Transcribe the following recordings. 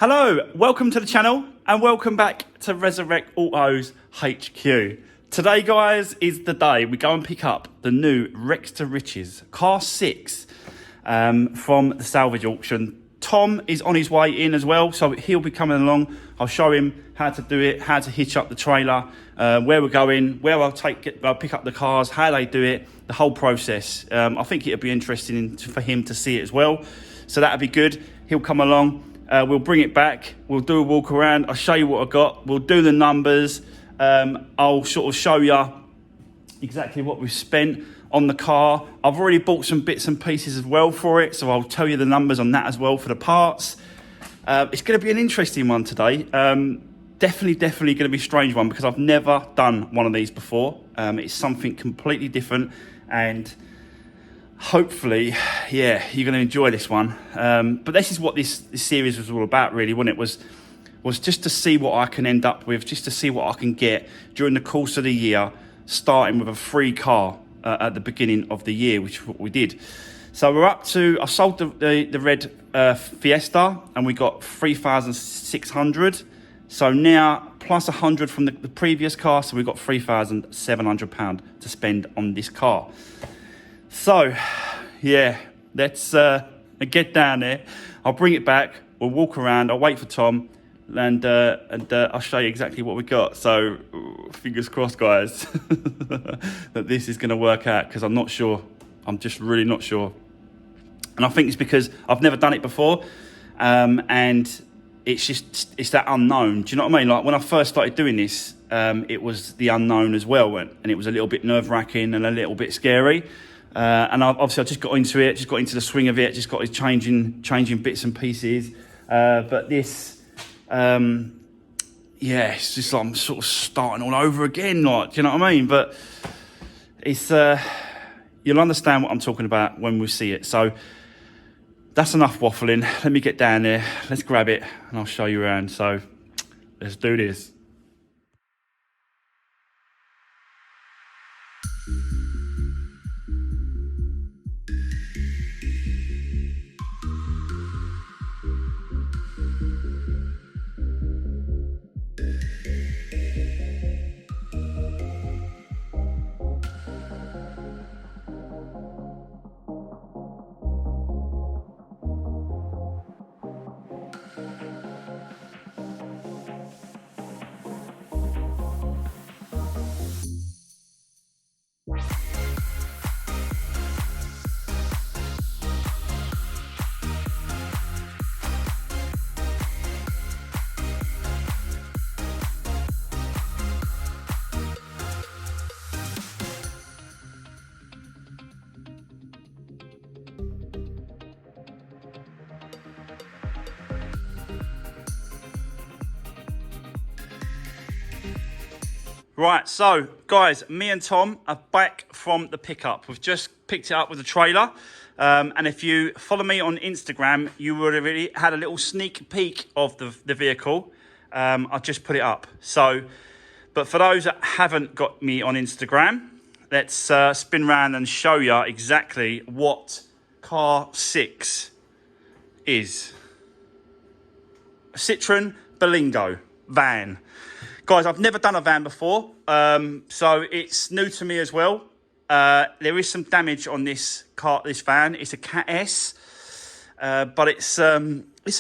Hello, welcome to the channel and welcome back to Resurwreck Autos HQ. Today, guys, is the day we go and pick up the new Rex to Riches Car 6 from the salvage auction. Tom is on his way in as well, so he'll be coming along. I'll show him how to do it, how to hitch up the trailer, where we're going, where I'll pick up the cars, how they do it, the whole process. I think it'll be interesting for him to see it as well. So that'll be good. He'll come along. We'll bring it back. We'll do a walk around. I'll show you what I got. We'll do the numbers. I'll sort of show you exactly what we've spent on the car. I've already bought some bits and pieces as well for it, so I'll tell you the numbers on that as well for the parts. It's going to be an interesting one today. Definitely going to be a strange one because I've never done one of these before. It's something completely different, and hopefully, yeah, you're going to enjoy this one. But this is what this series was all about, really, wasn't it? Was just to see what I can end up with, just to see what I can get during the course of the year, starting with a free car at the beginning of the year, which is what we did. So we're up to, I sold the red Fiesta, and we got 3,600. So now, plus 100 from the previous car, so we've got £3,700 to spend on this car. So, yeah, let's get down there. I'll bring it back. We'll walk around. I'll wait for Tom, and I'll show you exactly what we got. So, fingers crossed, guys, that this is going to work out, because I'm not sure. I'm just really not sure. And I think it's because I've never done it before, and it's that unknown. Do you know what I mean? Like when I first started doing this, it was the unknown as well, and it was a little bit nerve-wracking and a little bit scary. And I just got into it, just got into the swing of it, just got changing bits and pieces. But this, yeah, it's just like I'm sort of starting all over again, like, do you know what I mean? But it's, you'll understand what I'm talking about when we see it. So that's enough waffling. Let me get down there, let's grab it, and I'll show you around. So let's do this. Right, so guys, me and Tom are back from the pickup. We've just picked it up with the trailer. And if you follow me on Instagram, you would have already had a little sneak peek of the vehicle. I just put it up. So, but for those that haven't got me on Instagram, let's spin around and show you exactly what car 6 is. A Citroen Berlingo van. Guys, I've never done a van before, so it's new to me as well. There is some damage on this van. It's a Cat S, but it's a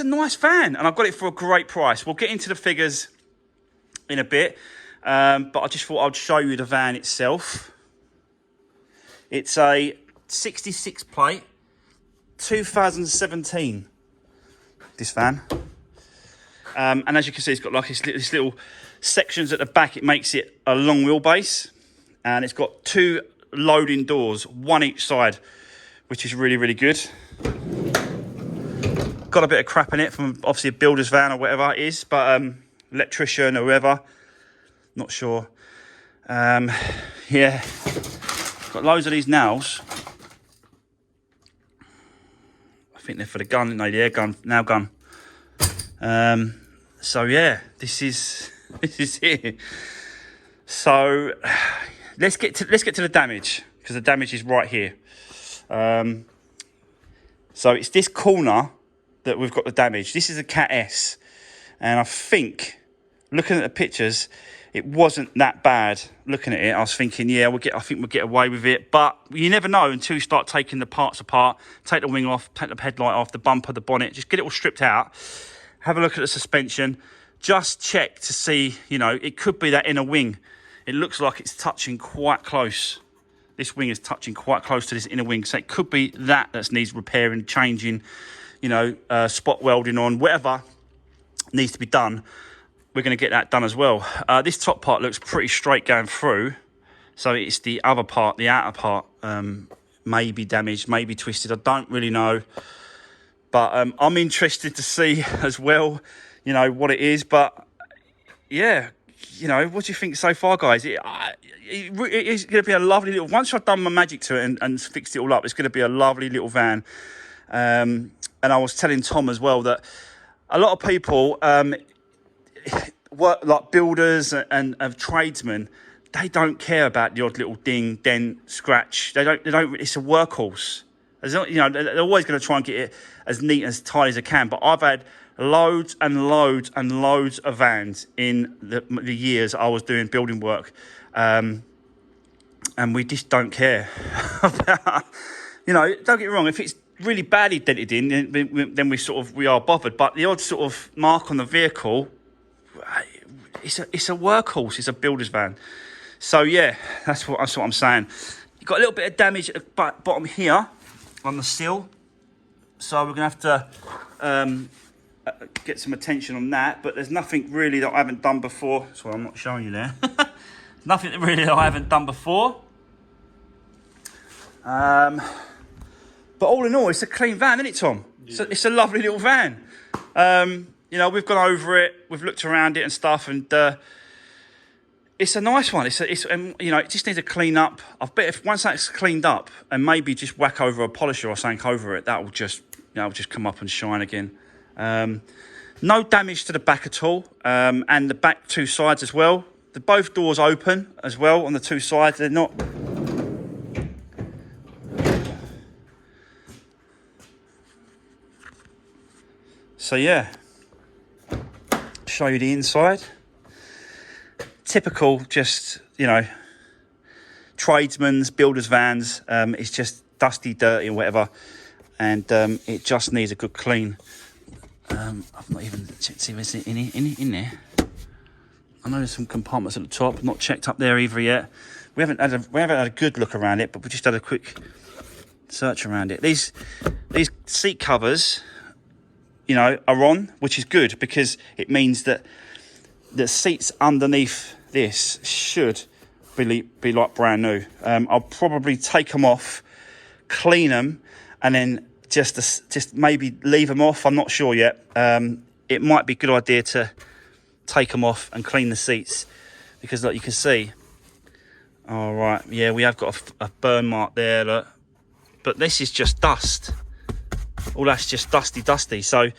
nice van, and I've got it for a great price. We'll get into the figures in a bit, but I just thought I'd show you the van itself. It's a 66 plate, 2017, this van. And as you can see, it's got like this little sections at the back. It makes it a long wheelbase, and it's got 2 loading doors, one each side, which is really good. Got a bit of crap in it from obviously a builder's van or whatever it is, but electrician or whoever, not sure. Yeah, got loads of these nails. I think they're for the gun, no, the air gun, nail gun. So yeah, this is it. So let's get to the damage, because the damage is right here. So it's this corner that we've got the damage. This is a Cat S. And I think, looking at the pictures, it wasn't that bad. Looking at it, I was thinking, yeah, I think we'll get away with it. But you never know until you start taking the parts apart, take the wing off, take the headlight off, the bumper, the bonnet, just get it all stripped out. Have a look at the suspension. Just check to see, you know, it could be that inner wing. It looks like it's touching quite close. This wing is touching quite close to this inner wing. So it could be that needs repairing, changing, you know, spot welding on, whatever needs to be done. We're going to get that done as well. This top part looks pretty straight going through. So it's the other part, the outer part, may be damaged, may be twisted. I don't really know. But I'm interested to see as well, you know, what it is. But, yeah, you know, what do you think so far, guys? It is going to be a lovely little... Once I've done my magic to it and fixed it all up, it's going to be a lovely little van. And I was telling Tom as well that a lot of people... work like builders and tradesmen, they don't care about the odd little ding, dent, scratch. They don't. It's a workhorse. You know, they're always going to try and get it as neat as tidy as they can. But I've had loads and loads and loads of vans in the years I was doing building work, and we just don't care about. You know, don't get me wrong. If it's really badly dented in, then we are bothered. But the odd sort of mark on the vehicle. It's a workhorse. It's a builder's van. So yeah, that's what I'm saying. You've got a little bit of damage at the bottom here on the sill, so we're gonna have to get some attention on that. But there's nothing really that I haven't done before. Sorry, I'm not showing you there. Nothing really that I haven't done before. But all in all, it's a clean van, isn't it, Tom? Yeah. It's a lovely little van. You know, we've gone over it, we've looked around it and stuff, and it's a nice one. You know, it just needs a clean up. I bet if once that's cleaned up and maybe just whack over a polisher or something over it, that will just, you know, just come up and shine again. No damage to the back at all, and the back two sides as well. Both doors open as well on the two sides. They're not. So yeah. Show you the inside. Typical, just, you know, tradesmen's, builders' vans. It's just dusty, dirty, or whatever, and it just needs a good clean. I've not even checked to see if there's any in there. I know there's some compartments at the top. Not checked up there either yet. We haven't had a good look around it, but we just had a quick search around it. These seat covers, you know, are on, which is good because it means that the seats underneath this should be like brand new. I'll probably take them off, clean them, and then just maybe leave them off. I'm not sure yet. It might be a good idea to take them off and clean the seats because, like you can see, all right, yeah, we have got a burn mark there, look, but this is just dust. All that's just dusty. So,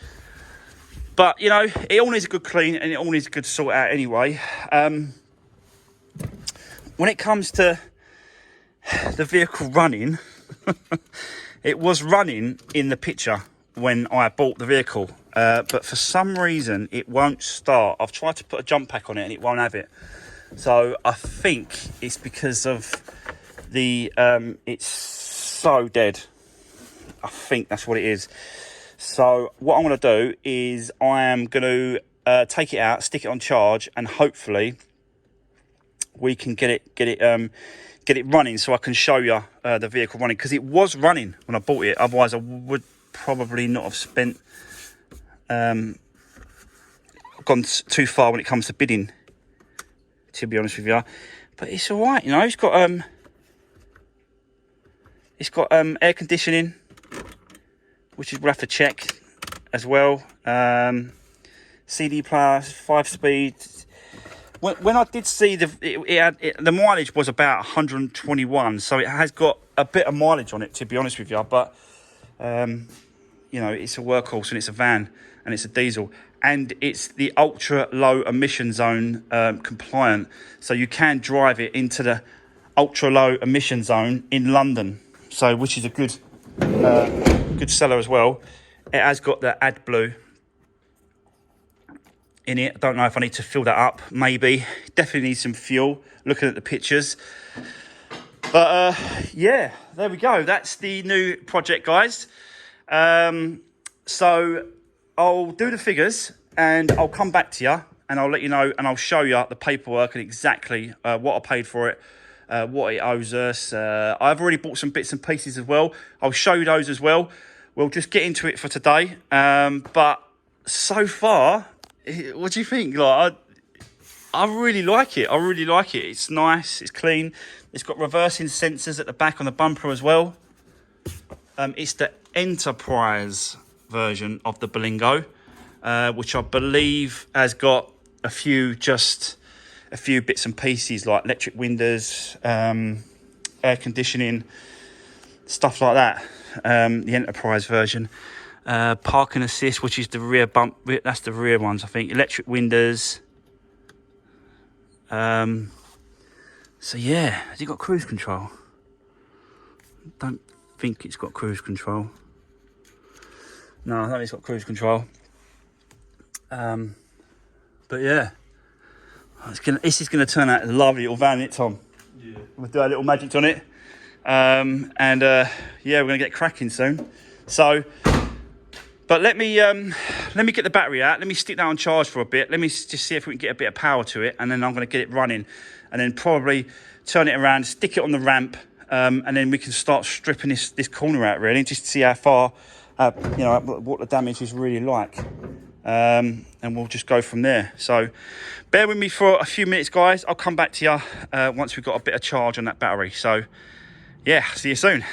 but you know, it all needs a good clean and it all needs a good sort out anyway. When it comes to the vehicle running, it was running in the picture when I bought the vehicle, but for some reason it won't start. I've tried to put a jump pack on it and it won't have it. So I think it's because of the it's so dead. I think that's what it is. So what I'm going to do is I am going to take it out, stick it on charge, and hopefully we can get it running so I can show you the vehicle running, because it was running when I bought it. Otherwise I would probably not have spent gone too far when it comes to bidding, to be honest with you. But it's all right, you know. It's got air conditioning, which we'll have to check as well. CD player, 5-speed. When I did see the mileage was about 121, so it has got a bit of mileage on it, to be honest with you. But you know, it's a workhorse and it's a van and it's a diesel, and it's the ultra low emission zone compliant, so you can drive it into the ultra low emission zone in London. So, which is a good seller as well. It has got the AdBlue in it. I don't know if I need to fill that up. Maybe. Definitely need some fuel, looking at the pictures. But yeah, there we go. That's the new project, guys. So I'll do the figures and I'll come back to you and I'll let you know and I'll show you the paperwork and exactly what I paid for it, what it owes us. I've already bought some bits and pieces as well. I'll show you those as well. We'll just get into it for today. But so far, what do you think? Like, I really like it. I really like it. It's nice. It's clean. It's got reversing sensors at the back on the bumper as well. It's the Enterprise version of the Berlingo, which I believe has got a few bits and pieces like electric windows, air conditioning, stuff like that. The Enterprise version. Parking assist, which is the rear bump. That's the rear ones, I think. Electric windows. So yeah, has it got cruise control? Don't think it's got cruise control. No, I don't think it's got cruise control. But yeah, this is gonna turn out a lovely little van, isn't it, Tom? Yeah. We'll do our little magic on it. Yeah, we're gonna get cracking soon. So, but let me get the battery out. Let me stick that on charge for a bit. Let me just see if we can get a bit of power to it, and then I'm gonna get it running, and then probably turn it around, stick it on the ramp, and then we can start stripping this corner out really, just to see how far, what the damage is really like. And we'll just go from there. So bear with me for a few minutes, guys. I'll come back to you once we've got a bit of charge on that battery. So yeah, see you soon.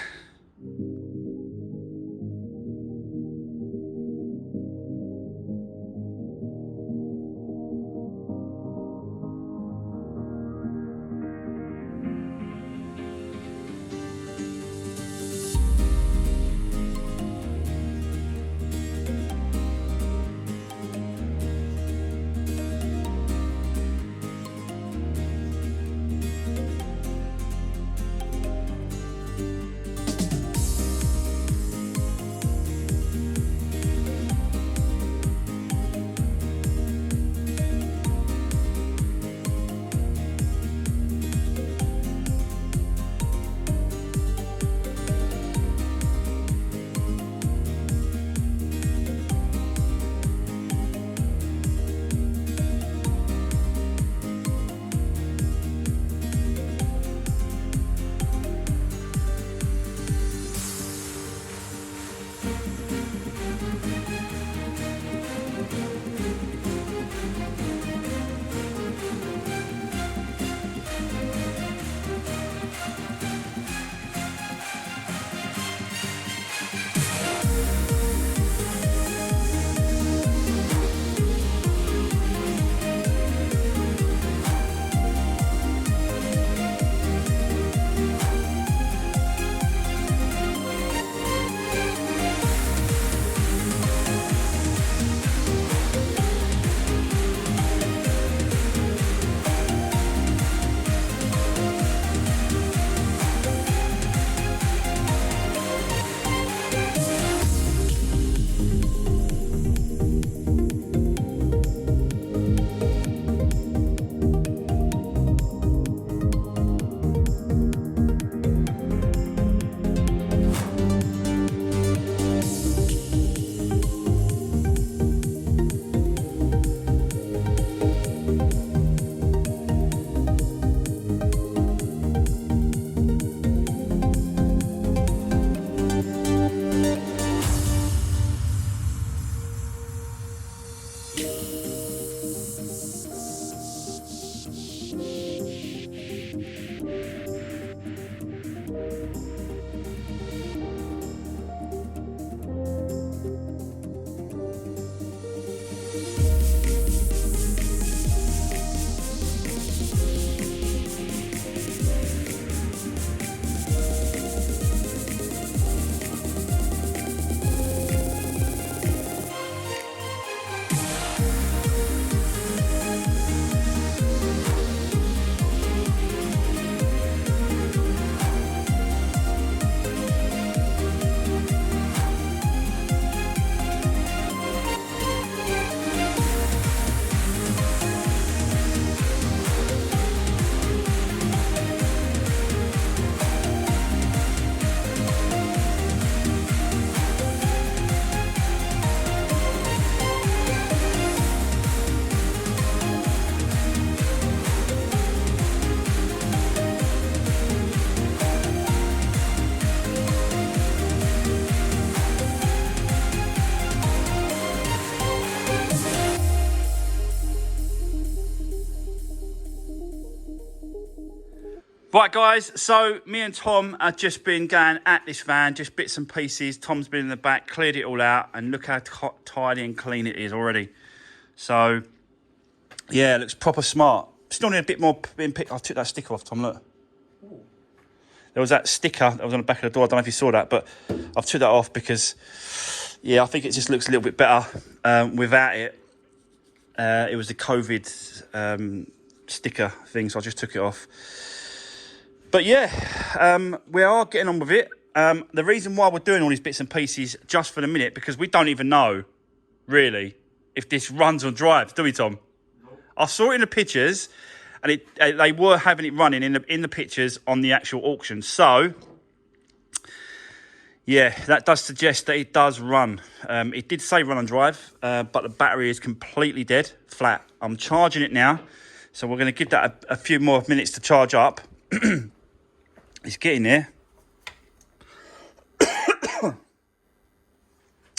Right, guys, so me and Tom have just been going at this van, just bits and pieces. Tom's been in the back, cleared it all out, and look how tidy and clean it is already. So, yeah, it looks proper smart. Still need a bit more being picked. I took that sticker off, Tom, look. Ooh. There was that sticker that was on the back of the door. I don't know if you saw that, but I've took that off because, yeah, I think it just looks a little bit better without it. It was the COVID sticker thing, so I just took it off. But yeah, we are getting on with it. The reason why we're doing all these bits and pieces just for the minute, because we don't even know, really, if this runs or drives, do we, Tom? Nope. I saw it in the pictures, and they were having it running in the pictures on the actual auction. So, yeah, that does suggest that it does run. It did say run and drive, but the battery is completely dead, flat. I'm charging it now, so we're going to give that a few more minutes to charge up. It's getting there.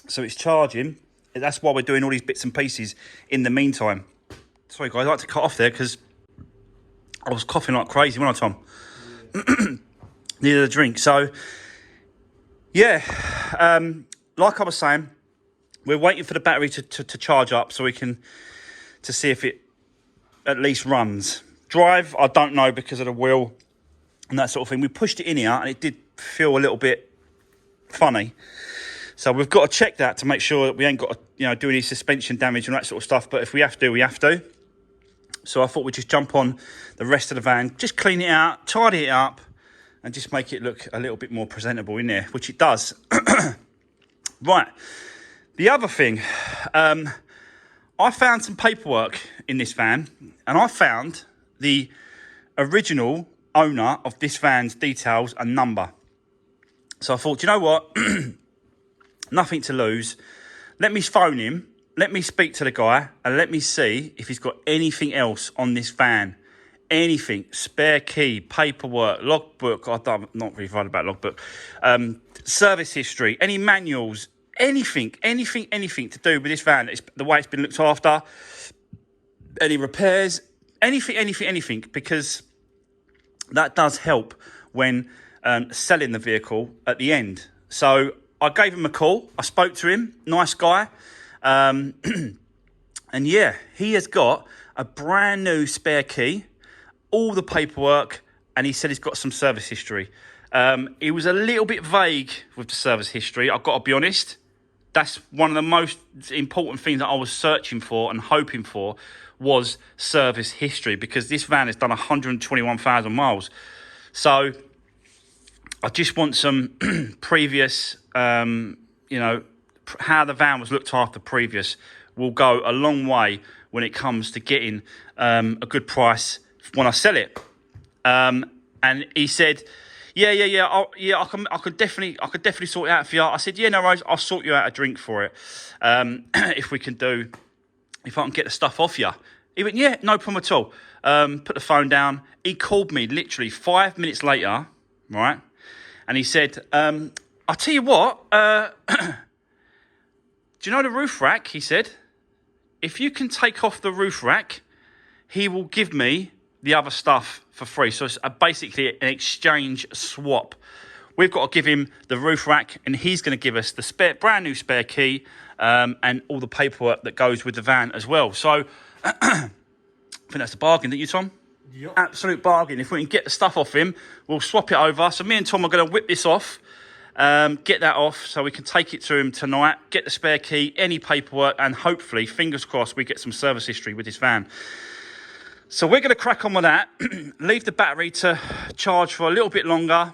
So it's charging. That's why we're doing all these bits and pieces in the meantime. Sorry, guys, I like to cut off there because I was coughing like crazy, wasn't I, Tom? Needed a drink. So, yeah, like I was saying, we're waiting for the battery to charge up so we can to see if it at least runs. Drive, I don't know because of the wheel and that sort of thing. We pushed it in here and it did feel a little bit funny. So we've got to check that to make sure that we ain't got to, do any suspension damage and that sort of stuff. But if we have to, we have to. So I thought we'd just jump on the rest of the van, just clean it out, tidy it up, and just make it look a little bit more presentable in there, which it does. Right. The other thing, I found some paperwork in this van, and I found the original owner of this van's details and number. So I thought, you know what? Nothing to lose. Let me phone him. Let me speak to the guy and let me see if he's got anything else on this van. Anything. Spare key, paperwork, logbook. I'm not really worried about logbook. Service history, any manuals, anything to do with this van. The way it's been looked after. Any repairs. Anything. Because that does help when selling the vehicle at the end. So I gave him a call. I spoke to him. Nice guy. And yeah, he has got a brand new spare key, all the paperwork, and he said he's got some service history. He was a little bit vague with the service history. I've got to be honest. That's one of the most important things that I was searching for and hoping for was service history, because this van has done 121,000 miles. So I just want some previous, how the van was looked after previous will go a long way when it comes to getting a good price when I sell it. And he said, I could definitely sort it out for you. I said, yeah, no worries, I'll sort you out a drink for it. If I can get the stuff off you. He went, yeah, no problem at all. Put the phone down. He called me literally 5 minutes later, right? And he said, I'll tell you what, do you know the roof rack? He said, if you can take off the roof rack, he will give me the other stuff for free. So it's basically an exchange swap. We've got to give him the roof rack, and he's going to give us the brand new spare key and all the paperwork that goes with the van as well. So I think that's a bargain, don't you, Tom? Yep. Absolute bargain. If we can get the stuff off him, we'll swap it over. So me and Tom are going to whip this off. Get that off so we can take it to him tonight, get the spare key, any paperwork, and hopefully, fingers crossed, we get some service history with this van. So we're going to crack on with that, leave the battery to charge for a little bit longer,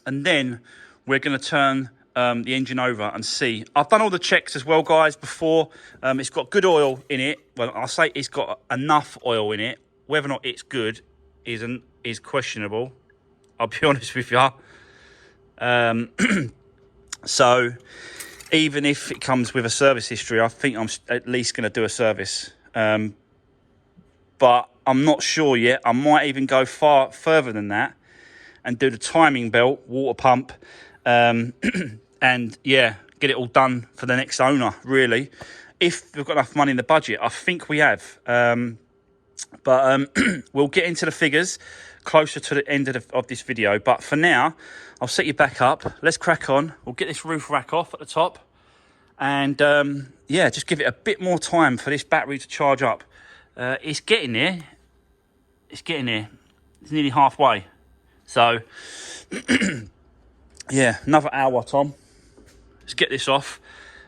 and then we're going to turn the engine over and see. I've done all the checks as well, guys, before. It's got good oil in it. Well, I'll say it's got enough oil in it. Whether or not it's good is questionable. I'll be honest with you. So even if it comes with a service history, I think I'm at least going to do a service. But I'm not sure yet. I might even go far further than that and do the timing belt, water pump, and yeah, get it all done for the next owner, really. If we've got enough money in the budget, I think we have. But we'll get into the figures closer to the end of this video. But for now, I'll set you back up. Let's crack on. We'll get this roof rack off at the top. And yeah, just give it a bit more time for this battery to charge up. It's getting there. It's getting there. It's nearly halfway. So, yeah, another hour, Tom. Let's get this off.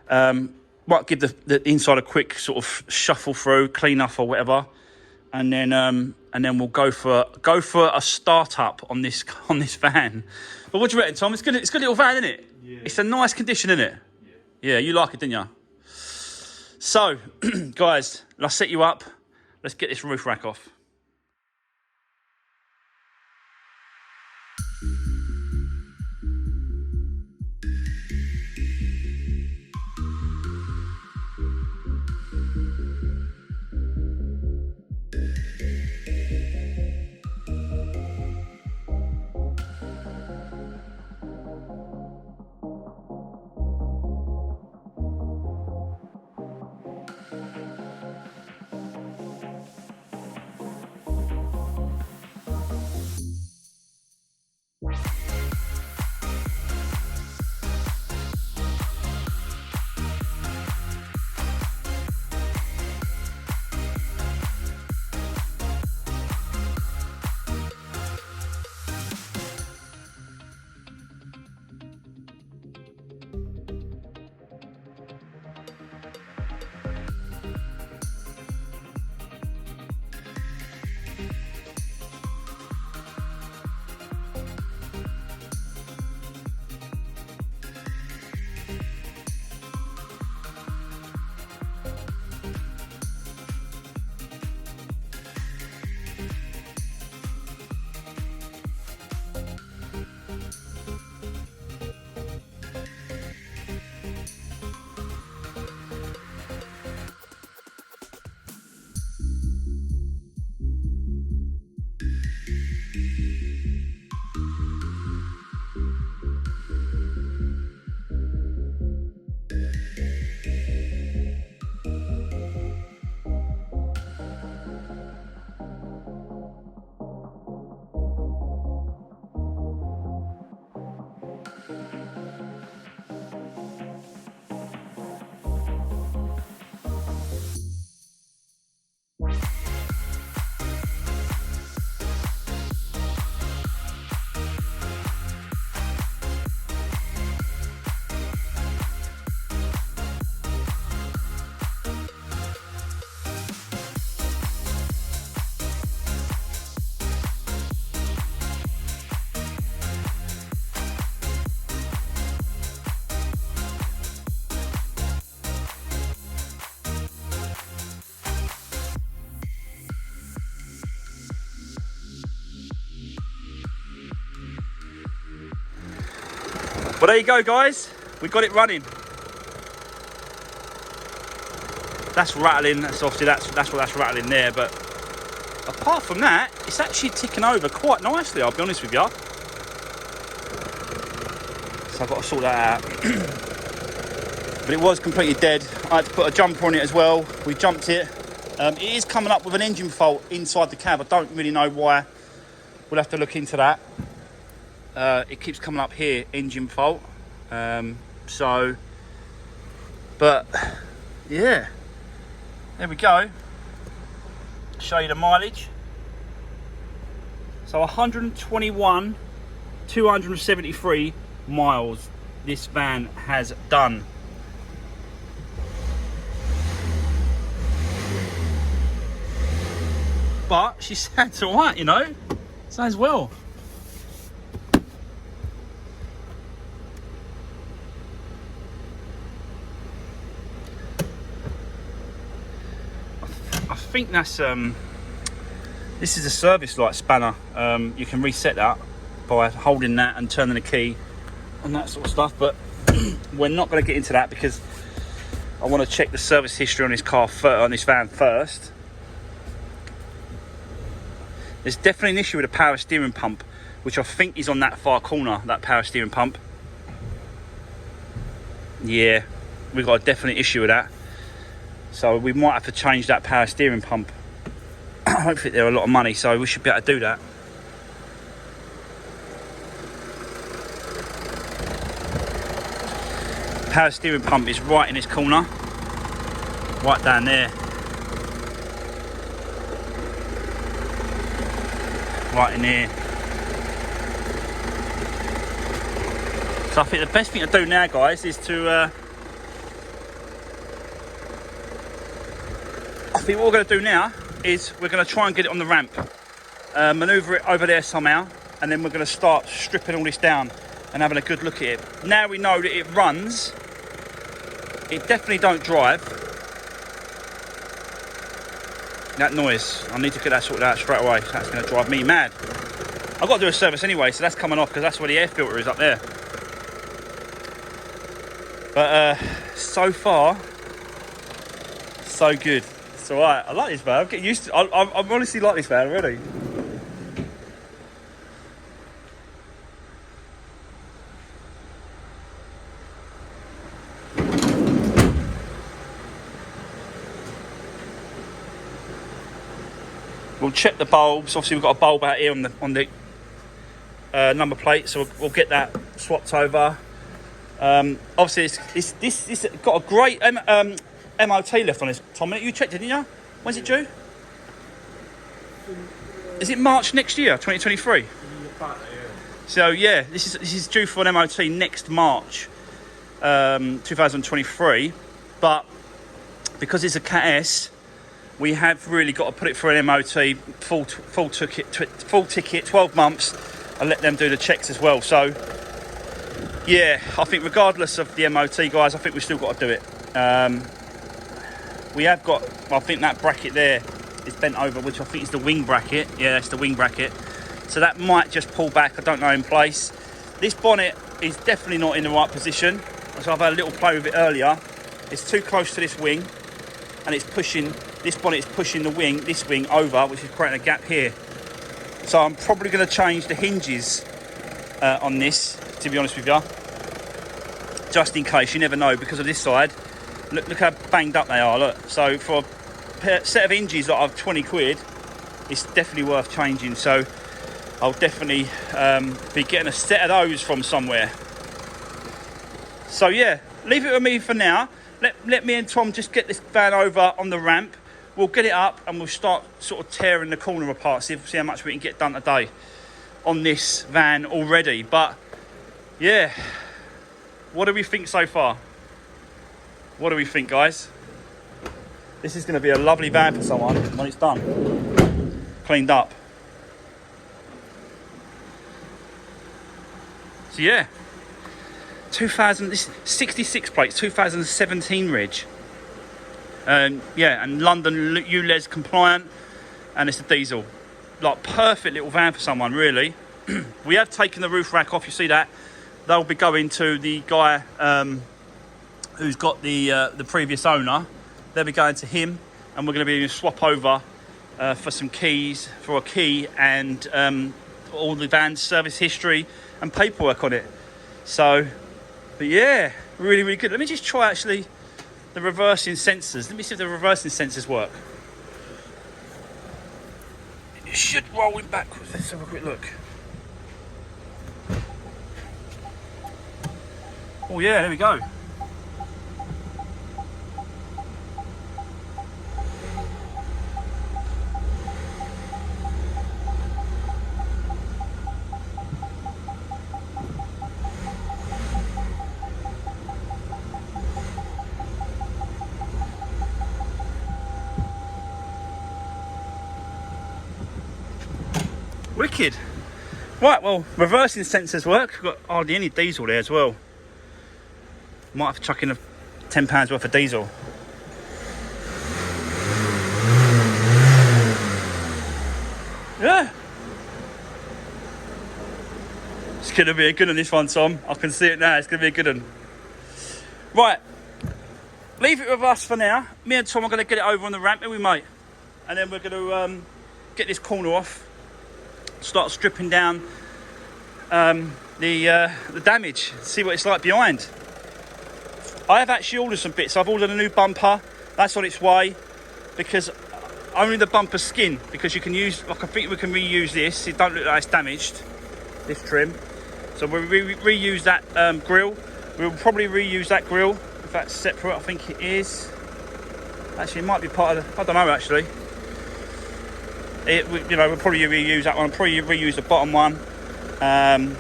Might give the inside a quick sort of shuffle through, clean up or whatever. And then we'll go for a startup on this van. But what do you reckon, Tom? It's a good little van, isn't it? Yeah. It's a nice condition, isn't it? Yeah, you like it, didn't you? So, guys, let's set you up. Let's get this roof rack off. Well, there you go, guys. We got it running. That's rattling. That's obviously that's what that's rattling there. But apart from that, it's actually ticking over quite nicely. I'll be honest with you. So I've got to sort that out. But it was completely dead. I had to put a jumper on it as well. We jumped it. It is coming up with an engine fault inside the cab. I don't really know why. We'll have to look into that. It keeps coming up here, engine fault. So, but yeah, there we go. Show you the mileage. So 121, 273 miles this van has done. But she sounds alright, you know. Sounds well. I think that's this is a service light spanner. You can reset that by holding that and turning the key and that sort of stuff, but we're not going to get into that because I want to check the service history on this car on this van first. There's definitely an issue with the power steering pump, which I think is on that far corner, that power steering pump. Yeah, we've got a definite issue with that. So we might have to change that power steering pump. I don't think they're a lot of money, so we should be able to do that. Power steering pump is right in this corner, right down there, right in here. So I think the best thing to do now, guys, is to I think what we're going to do now is we're going to try and get it on the ramp, manoeuvre it over there somehow, and then we're going to start stripping all this down and having a good look at it. Now we know that it runs, it definitely don't drive. That noise, I need to get that sorted out straight away. That's going to drive me mad. I've got to do a service anyway, so that's coming off because that's where the air filter is up there. But so far, so good. It's alright. I like this van. I'm getting used to it. I honestly like this van already. We'll check the bulbs. Obviously, we've got a bulb out here on the number plate, so we'll get that swapped over. Obviously, this got a great MOT left on this. Tom, you checked, didn't you? When's it due? Is it March next year, 2023? So yeah, this is due for an MOT next March, 2023. But because it's a Cat S, we have really got to put it for an MOT, full ticket, 12 months, and let them do the checks as well. So yeah, I think regardless of the MOT, guys, I think we've still got to do it. We have got, I think that bracket there is bent over, which I think is the wing bracket. Yeah, that's the wing bracket. So that might just pull back, I don't know, in place. This bonnet is definitely not in the right position. So I've had a little play with it earlier. It's too close to this wing, and it's pushing, this bonnet is pushing this wing over, which is creating a gap here. So I'm probably going to change the hinges on this, to be honest with you. Just in case, you never know, because of this side. Look how banged up they are, look. So for a set of hinges that are 20 quid, it's definitely worth changing. So I'll definitely be getting a set of those from somewhere. So yeah, leave it with me for now. Let me and Tom just get this van over on the ramp. We'll get it up and we'll start sort of tearing the corner apart, see how much we can get done today on this van already. But yeah, what do we think so far? What do we think, guys? This is going to be a lovely van for someone when it's done, cleaned up. So yeah, 66 plates, 2017 reg. Yeah, and London ULEZ compliant, and it's a diesel. Like, perfect little van for someone, really. We have taken the roof rack off, you see that? They'll be going to the guy who's got the previous owner. They'll be going to him, and we're going to be doing a swap over for some keys, for a key, and all the van's service history and paperwork on it. So, but yeah, really, really good. Let me just try actually the reversing sensors. Let me see if the reversing sensors work. It should roll in backwards. Let's have a quick look. Oh yeah, there we go. Wicked. Right, well, reversing sensors work. We've got hardly any diesel there as well. Might have to chuck in £10 worth of diesel. Yeah. It's going to be a good one, this one, Tom. I can see it now. It's going to be a good one. Right. Leave it with us for now. Me and Tom are going to get it over on the ramp, we mate. And then we're going to get this corner off. Start stripping down the damage, see what it's like behind. I have actually ordered some bits. I've ordered a new bumper, that's on its way, because only the bumper skin, because you can use, like I think we can reuse this. It don't look like it's damaged, this trim. So we'll reuse that grille. We'll probably reuse that grille, if that's separate, I think it is. Actually, it might be part of the, I don't know actually. You know, we'll probably reuse that one, probably reuse the bottom one. And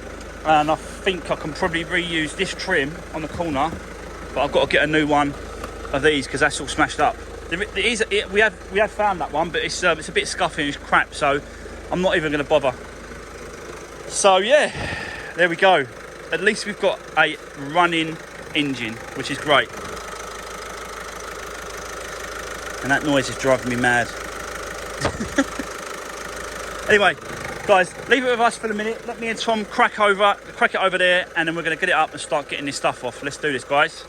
I think I can probably reuse this trim on the corner, but I've got to get a new one of these because that's all smashed up. We have found that one, but it's a bit scuffy and it's crap, so I'm not even going to bother. So yeah, there we go. At least we've got a running engine, which is great. And that noise is driving me mad. Anyway, guys, leave it with us for a minute. Let me and Tom crack it over there, and then we're going to get it up and start getting this stuff off. Let's do this, guys.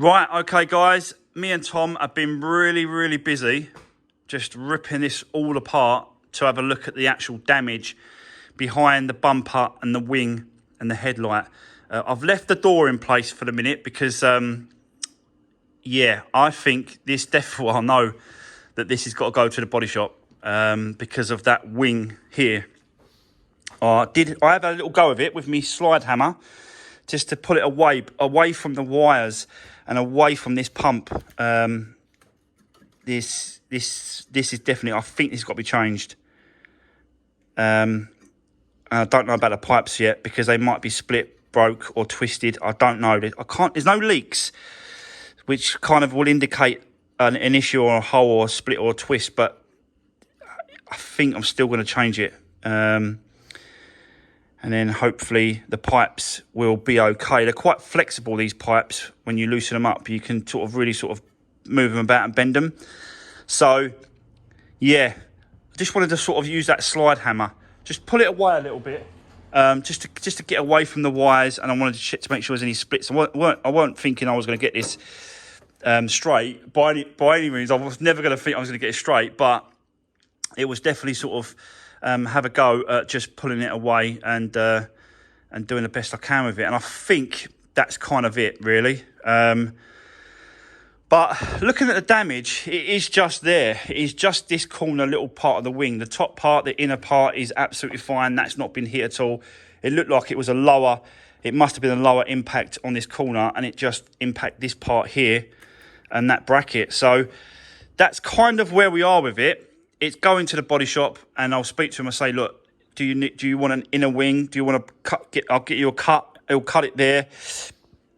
Right, okay guys, me and Tom have been really busy just ripping this all apart to have a look at the actual damage behind the bumper and the wing and the headlight. I've left the door in place for the minute because, yeah, I think this definitely, I know that this has got to go to the body shop because of that wing here. I have a little go of it with me slide hammer just to pull it away from the wires and away from this pump. This is definitely, I think this has got to be changed. I don't know about the pipes yet because they might be split, broke or twisted. I don't know. There's no leaks, which kind of will indicate an issue or a hole or a split or a twist, but I think I'm still going to change it. And then hopefully the pipes will be okay. They're quite flexible, these pipes. When you loosen them up, you can really move them about and bend them. So, yeah, I just wanted to sort of use that slide hammer. Just pull it away a little bit, just to get away from the wires. And I wanted to check to make sure there's any splits. I weren't thinking I was going to get this straight by any means. I was never going to think I was going to get it straight, but it was definitely sort of have a go at just pulling it away and doing the best I can with it. And I think that's kind of it, really. But looking at the damage, it is just there. It is just this corner little part of the wing. The top part, the inner part is absolutely fine. That's not been hit at all. It looked like it was it must have been a lower impact on this corner, and it just impacted this part here and that bracket. So that's kind of where we are with it. It's going to the body shop, and I'll speak to him and say, look, do you want an inner wing? Do you want to I'll get you a cut. He'll cut it there.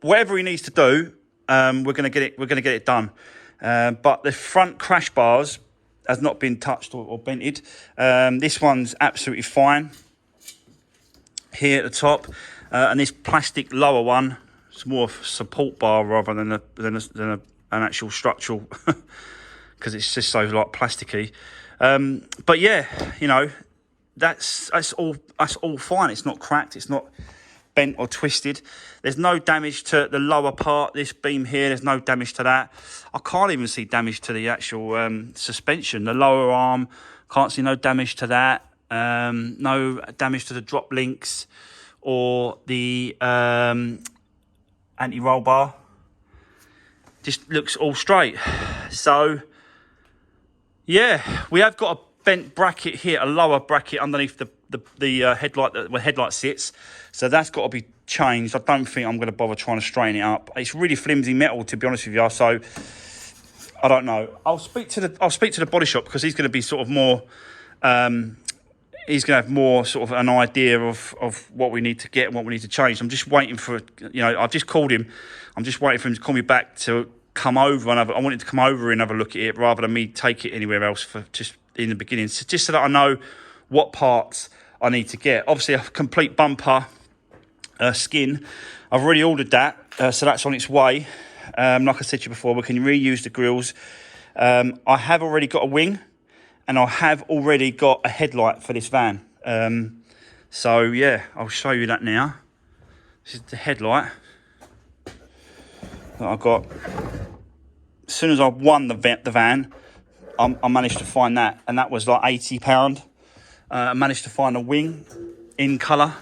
Whatever he needs to do, we're going to get it done. But the front crash bars has not been touched or bented. This one's absolutely fine here at the top, and this plastic lower one, it's more of a support bar rather than an actual structural, because it's just so like plasticky. But yeah, you know, that's all fine. It's not cracked. It's not bent or twisted. There's no damage to the lower part, this beam here. There's no damage to that. I can't even see damage to the actual suspension. The lower arm, can't see no damage to that. No damage to the drop links or the anti-roll bar. Just looks all straight. So, yeah, we have got a bent bracket here, a lower bracket underneath the headlight, where the headlight sits. So that's got to be changed. I don't think I'm going to bother trying to straighten it up. It's really flimsy metal, to be honest with you. So I don't know. I'll speak to the body shop, because he's going to be sort of more. He's going to have more sort of an idea of what we need to get and what we need to change. I'm just waiting for, I've just called him. I'm just waiting for him to call me back to come over and I wanted to come over and have a look at it rather than me take it anywhere else for just in the beginning. So just so that I know what parts I need to get. Obviously, a complete bumper skin. I've already ordered that, so that's on its way. Like I said to you before, we can reuse the grills. I have already got a wing, and I have already got a headlight for this van. So yeah, I'll show you that now. This is the headlight that I got. As soon as I won the van, I managed to find that, and that was like £80. I managed to find a wing in colour,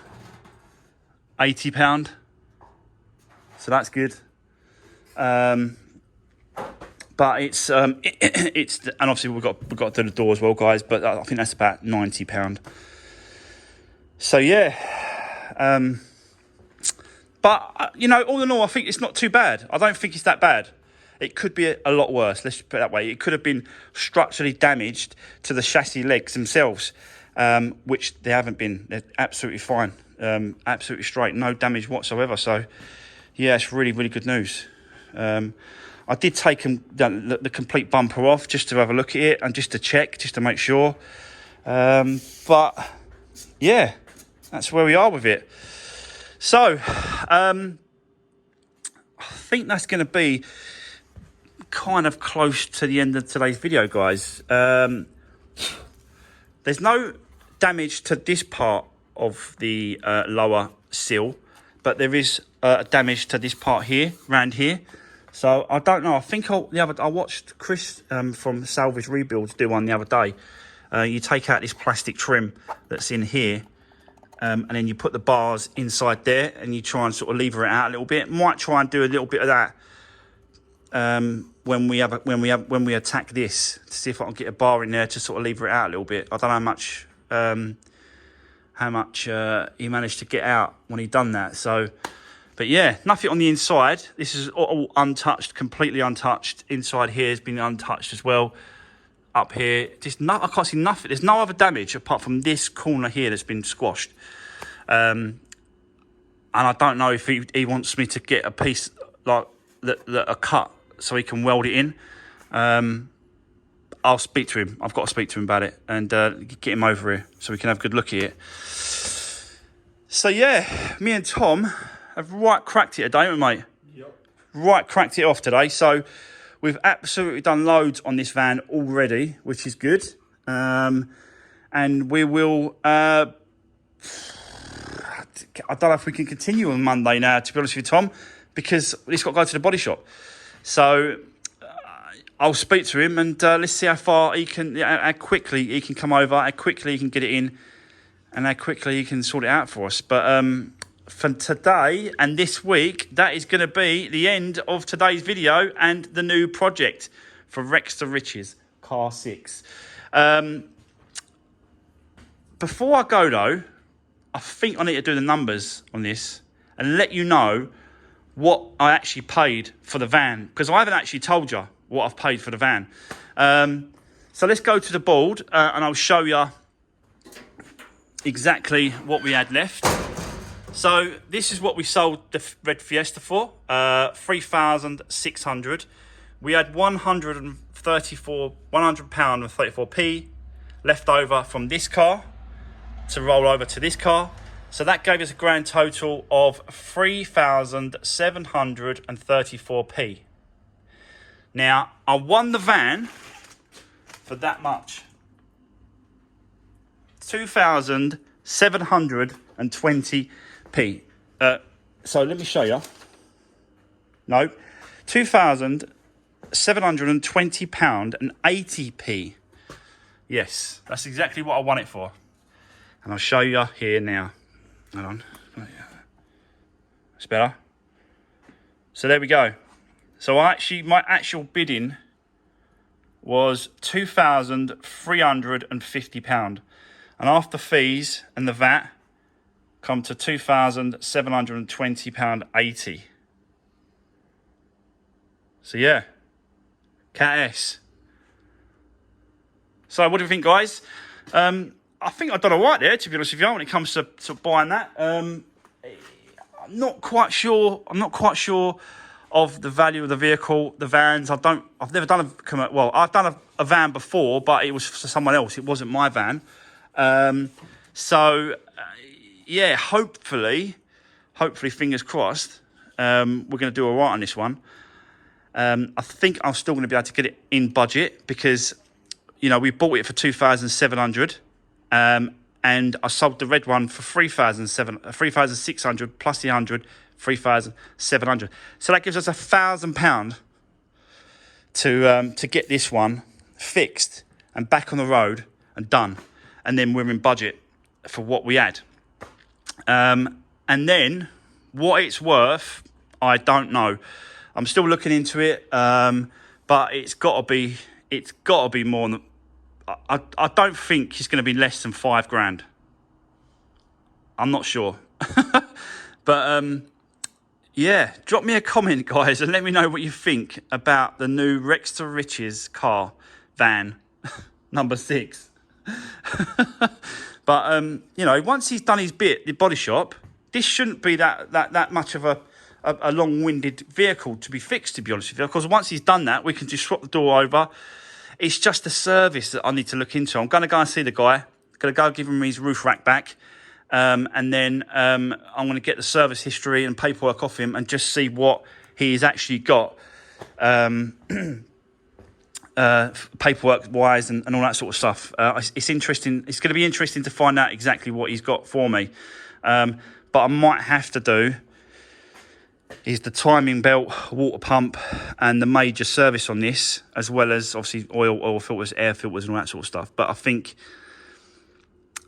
£80. So that's good. But it's it's, and obviously we've got to do the door as well, guys. But I think that's about £90. So yeah. But all in all, I think it's not too bad. I don't think it's that bad. It could be a lot worse. Let's put it that way. It could have been structurally damaged to the chassis legs themselves, which they haven't been. They're absolutely fine, absolutely straight, no damage whatsoever. So yeah, it's really, really good news. I did take the complete bumper off just to have a look at it and just to check, just to make sure. But yeah, that's where we are with it. So I think that's going to be kind of close to the end of today's video, guys. There's no damage to this part of the lower sill, but there is damage to this part here, around here. So I don't know. I think I watched Chris from Salvage Rebuilds do one the other day. You take out this plastic trim that's in here, and then you put the bars inside there, and you try and sort of lever it out a little bit. Might try and do a little bit of that when we attack this, to see if I can get a bar in there to sort of lever it out a little bit. I don't know how much he managed to get out when he done that. So, but yeah, nothing on the inside. This is all untouched, completely untouched. Inside here has been untouched as well. Up here, I can't see nothing. There's no other damage apart from this corner here that's been squashed. And I don't know if he wants me to get a piece like a cut so he can weld it in. I'll speak to him. I've got to speak to him about it and get him over here so we can have a good look at it. So yeah, me and Tom have right cracked it today, haven't we, mate? Yep. Right cracked it off today. So we've absolutely done loads on this van already, which is good. And we will... I don't know if we can continue on Monday now, to be honest with you, Tom, because it's got to go to the body shop. So I'll speak to him and let's see how far he can, how quickly he can come over, how quickly he can get it in, and how quickly he can sort it out for us. But for today and this week, that is going to be the end of today's video and the new project for Rex to Riches Car 6. Before I go though, I think I need to do the numbers on this and let you know what I actually paid for the van, because I haven't actually told you what I've paid for the van. So let's go to the board and I'll show you exactly what we had left. So this is what we sold the red Fiesta for, £3,600. We had £134 and 34p left over from this car to roll over to this car. So that gave us a grand total of 3,734p. Now, I won the van for that much. 2,720p. So let me show you. No, £2,720 and 80p. Yes, that's exactly what I want it for. And I'll show you here now. Hold on. It's better. So there we go. So my actual bidding was £2,350. And after fees and the VAT, come to £2,720.80. So yeah, Cat S. So what do you think, guys? I think I've done all right there, to be honest with you, when it comes to buying that. I'm not quite sure of the value of the vehicle, the vans. I've never done I've done a van before, but it was for someone else. It wasn't my van. Yeah, hopefully, fingers crossed, we're going to do all right on this one. I think I'm still going to be able to get it in budget because, you know, we bought it for 2,700, and I sold the red one for 3,600 plus the 100, 3,700. So that gives us £1,000 to get this one fixed and back on the road and done, and then we're in budget for what we had. And then what it's worth, I don't know. I'm still looking into it, but it's got to be more than. I don't think it's going to be less than £5,000. I'm not sure, but yeah, drop me a comment, guys, and let me know what you think about the new Rex to Riches car van, number 6. But you know, once he's done his bit, the body shop, this shouldn't be that much of a long-winded vehicle to be fixed, to be honest with you, because once he's done that, we can just swap the door over. It's just the service that I need to look into. I'm going to go and see the guy. Going to go give him his roof rack back, and then I'm going to get the service history and paperwork off him and just see what he's actually got, paperwork-wise and all that sort of stuff. It's interesting. It's going to be interesting to find out exactly what he's got for me. But I might have to do is the timing belt, water pump, and the major service on this, as well as obviously oil filters, air filters, and all that sort of stuff. But I think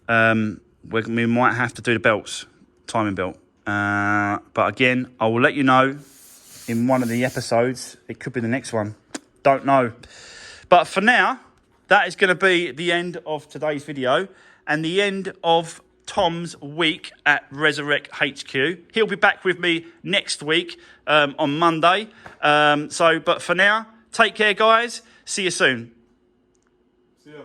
we might have to do the belts, timing belt. But again, I will let you know in one of the episodes. It could be the next one. Don't know. But for now, that is going to be the end of today's video and the end of Tom's week at Resurwreck HQ. He'll be back with me next week on Monday. But for now, take care, guys. See you soon. See ya.